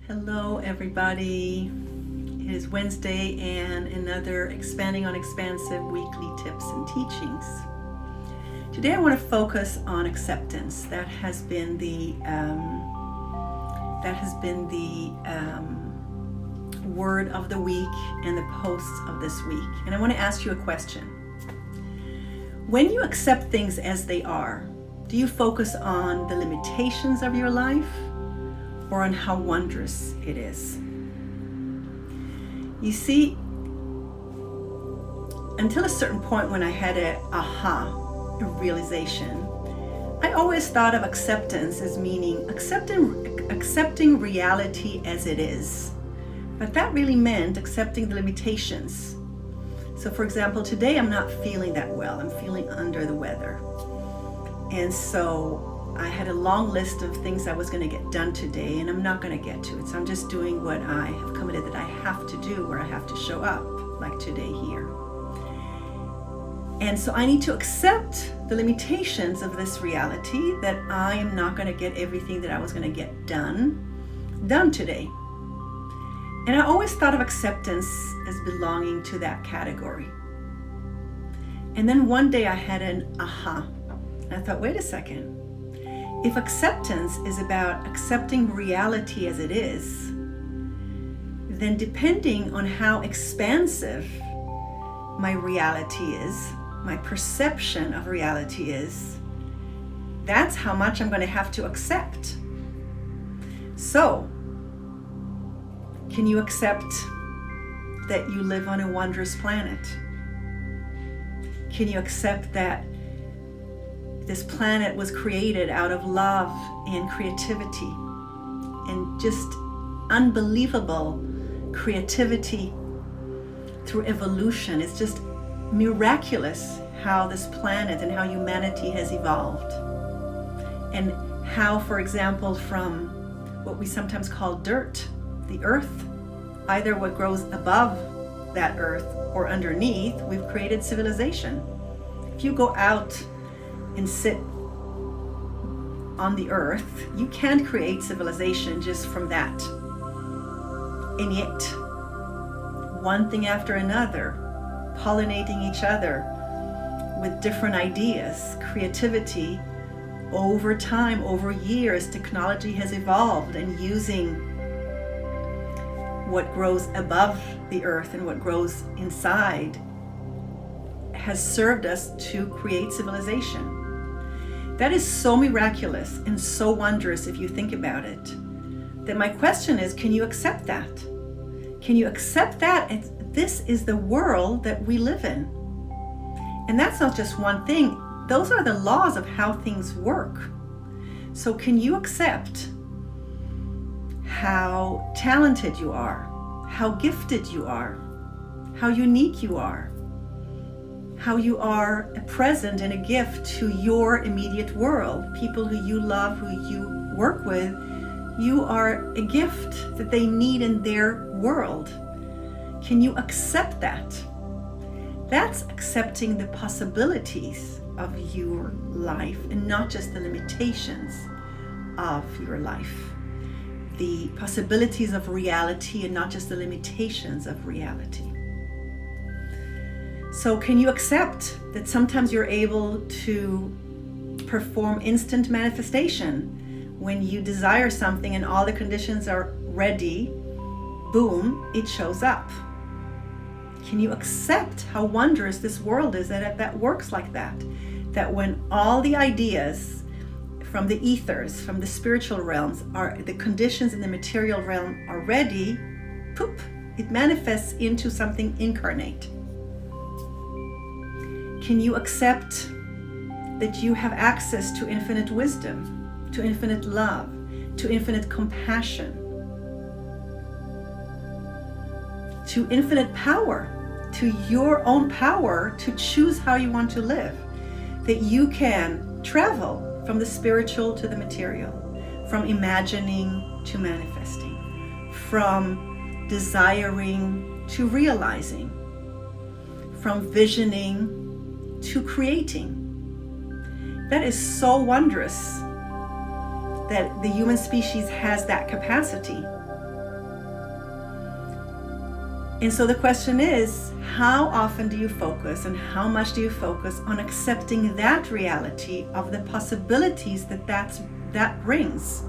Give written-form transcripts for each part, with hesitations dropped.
Hello everybody. It is Wednesday and another Expanding on Expansive weekly tips and teachings. Today I want to focus on acceptance. That has been the word of the week and the posts of this week. And I want to ask you a question. When you accept things as they are, do you focus on the limitations of your life or on how wondrous it is? You see, until a certain point when I had a realization, I always thought of acceptance as meaning accepting reality as it is. But that really meant accepting the limitations. So for example, today I'm not feeling that well. I'm feeling under the weather. And so I had a long list of things I was going to get done today, and I'm not going to get to it. So I'm just doing what I have committed that I have to do, where I have to show up, like today here. And so I need to accept the limitations of this reality that I am not going to get everything that I was going to get done today. And I always thought of acceptance as belonging to that category. And then one day I had an aha. And I thought, wait a second. If acceptance is about accepting reality as it is, then depending on how expansive my reality is, my perception of reality is, that's how much I'm going to have to accept. So, can you accept that you live on a wondrous planet? Can you accept that this planet was created out of love and creativity and just unbelievable creativity through evolution? It's just miraculous how this planet and how humanity has evolved. And how, for example, from what we sometimes call dirt, the earth, either what grows above that earth or underneath, we've created civilization. If you go out and sit on the earth, you can't create civilization just from that. And yet, one thing after another, pollinating each other with different ideas, creativity, over time, over years, technology has evolved, and using what grows above the earth and what grows inside has served us to create civilization. That is so miraculous and so wondrous if you think about it, that my question is, can you accept that? Can you accept that this is the world that we live in? And that's not just one thing. Those are the laws of how things work. So can you accept how talented you are, how gifted you are, how unique you are, how you are a present and a gift to your immediate world, people who you love, who you work with? You are a gift that they need in their world. Can you accept that? That's accepting the possibilities of your life and not just the limitations of your life. The possibilities of reality and not just the limitations of reality. So can you accept that sometimes you're able to perform instant manifestation? When you desire something and all the conditions are ready, boom, it shows up. Can you accept how wondrous this world is that works like that? That when all the ideas from the ethers, from the spiritual realms, the conditions in the material realm are ready, poop, it manifests into something incarnate. Can you accept that you have access to infinite wisdom, to infinite love, to infinite compassion, to infinite power, to your own power to choose how you want to live? That you can travel from the spiritual to the material, from imagining to manifesting, from desiring to realizing, from visioning to creating. That is so wondrous that the human species has that capacity. And so the question is, how often do you focus and how much do you focus on accepting that reality of the possibilities that brings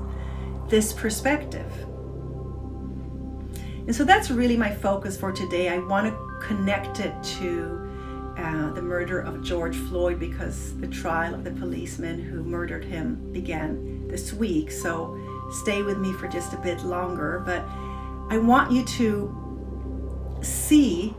this perspective? And so that's really my focus for today. I want to connect it to the murder of George Floyd, because the trial of the policeman who murdered him began this week. So stay with me for just a bit longer. But I want you to see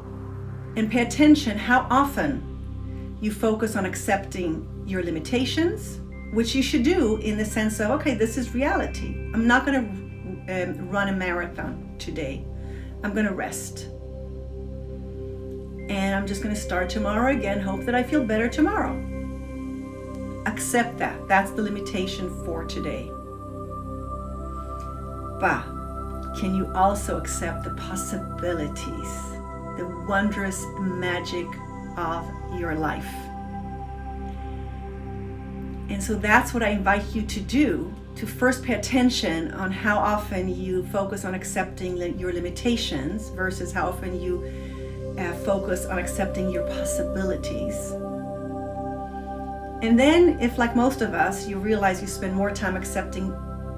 and pay attention how often you focus on accepting your limitations, which you should do in the sense of, okay, this is reality. I'm not going to run a marathon today. I'm going to rest. And I'm just going to start tomorrow again, hope that I feel better tomorrow. Accept that. That's the limitation for today. But can you also accept the possibilities, the wondrous magic of your life? And so that's what I invite you to do, to first pay attention on how often you focus on accepting your limitations versus how often you focus on accepting your possibilities. And then, if like most of us, you realize you spend more time accepting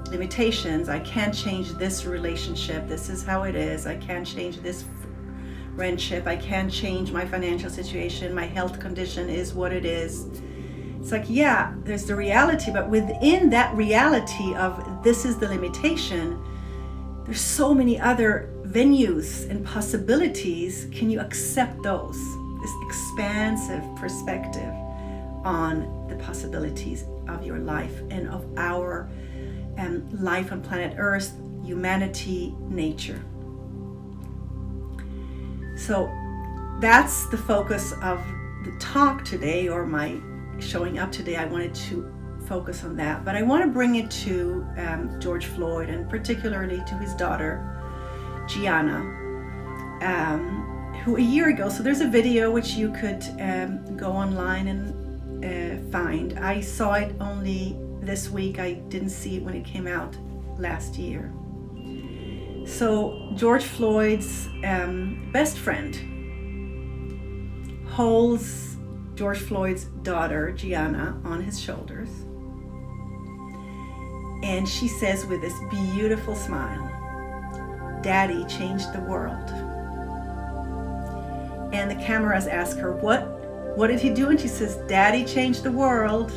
limitations, I can't change this relationship, this is how it is, I can't change this friendship, I can't change my financial situation, my health condition is what it is. It's like, yeah, there's the reality, but within that reality of this is the limitation, there's so many other venues and possibilities. Can you accept those? This expansive perspective on the possibilities of your life and of our life on planet Earth, humanity, nature. So that's the focus of the talk today, or my showing up today. I wanted to focus on that, but I want to bring it to George Floyd, and particularly to his daughter Giana, who a year ago, so there's a video which you could go online and find. I saw it only this week. I didn't see it when it came out last year. So George Floyd's best friend holds George Floyd's daughter Giana on his shoulders, and she says with this beautiful smile, "Daddy changed the world." And the cameras ask her, what did he do? And she says, "Daddy changed the world."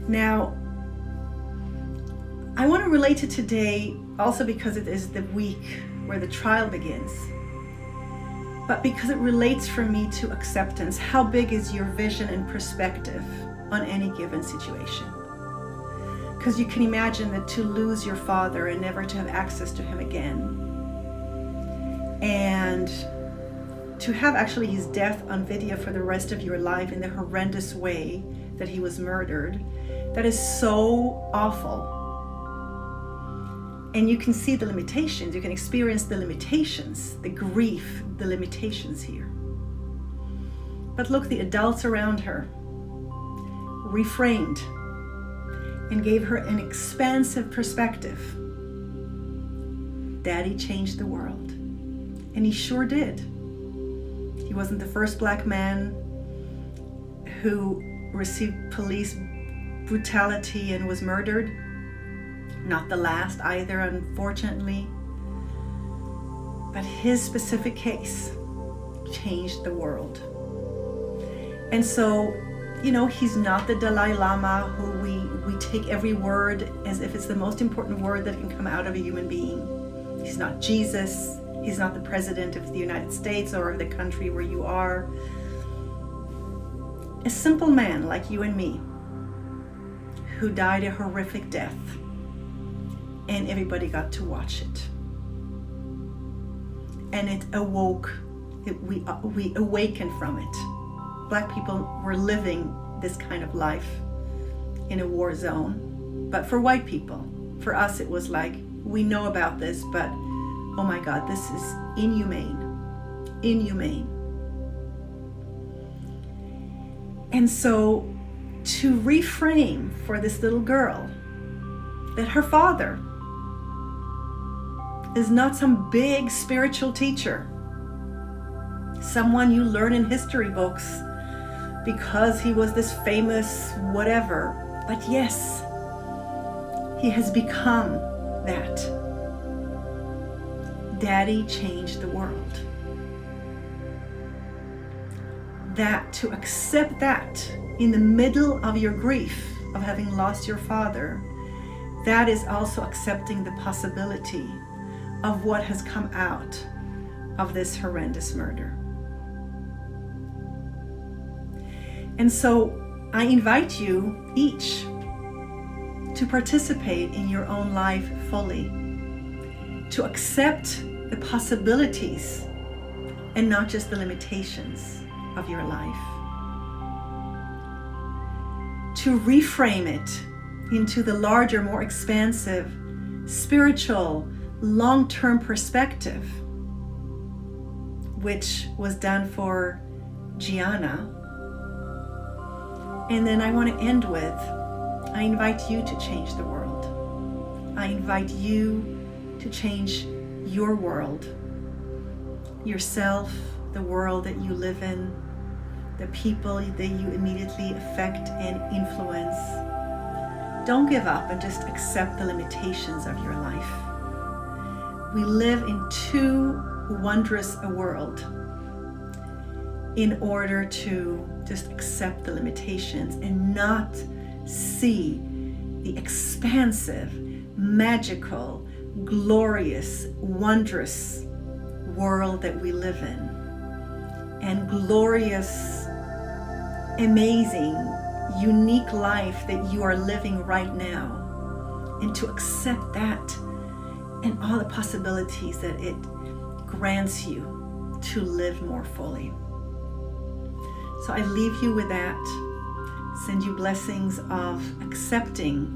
Now, I want to relate to today also because it is the week where the trial begins, but because it relates for me to acceptance. How big is your vision and perspective on any given situation? Because you can imagine that to lose your father and never to have access to him again, and to have actually his death on video for the rest of your life in the horrendous way that he was murdered, that is so awful. And you can see the limitations, you can experience the limitations, the grief, the limitations here. But look, the adults around her reframed and gave her an expansive perspective. Daddy changed the world. And he sure did. He wasn't the first black man who received police brutality and was murdered. Not the last either, unfortunately. But his specific case changed the world. And so, he's not the Dalai Lama who we take every word as if it's the most important word that can come out of a human being. He's not Jesus. He's not the president of the United States or of the country where you are. A simple man like you and me who died a horrific death, and everybody got to watch it. And it awoke, we awakened from it. Black people were living this kind of life in a war zone. But for white people, for us, it was like, we know about this, but oh my God, this is inhumane. And so to reframe for this little girl that her father is not some big spiritual teacher, someone you learn in history books because he was this famous whatever. But yes, he has become that. Daddy changed the world. That, to accept that in the middle of your grief of having lost your father, that is also accepting the possibility of what has come out of this horrendous murder. And so I invite you each to participate in your own life fully, to accept the possibilities and not just the limitations of your life, to reframe it into the larger, more expansive, spiritual, long-term perspective, which was done for Giana. And then I want to end with, I invite you to change the world. I invite you to change your world, yourself, the world that you live in, the people that you immediately affect and influence. Don't give up and just accept the limitations of your life. We live in too wondrous a world in order to just accept the limitations and not see the expansive, magical, glorious, wondrous world that we live in, and glorious, amazing, unique life that you are living right now, and to accept that and all the possibilities that it grants you to live more fully. So I leave you with that. Send you blessings of acceptance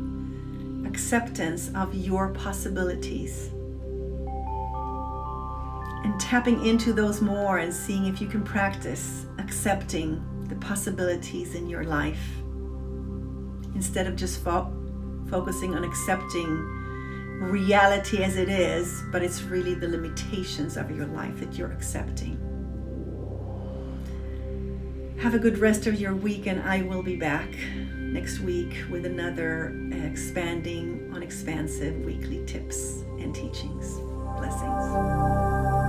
of your possibilities, and tapping into those more and seeing if you can practice accepting the possibilities in your life instead of just focusing on accepting reality as it is, but it's really the limitations of your life that you're accepting. Have a good rest of your week, and I will be back next week with another expanding on expansive weekly tips and teachings. Blessings.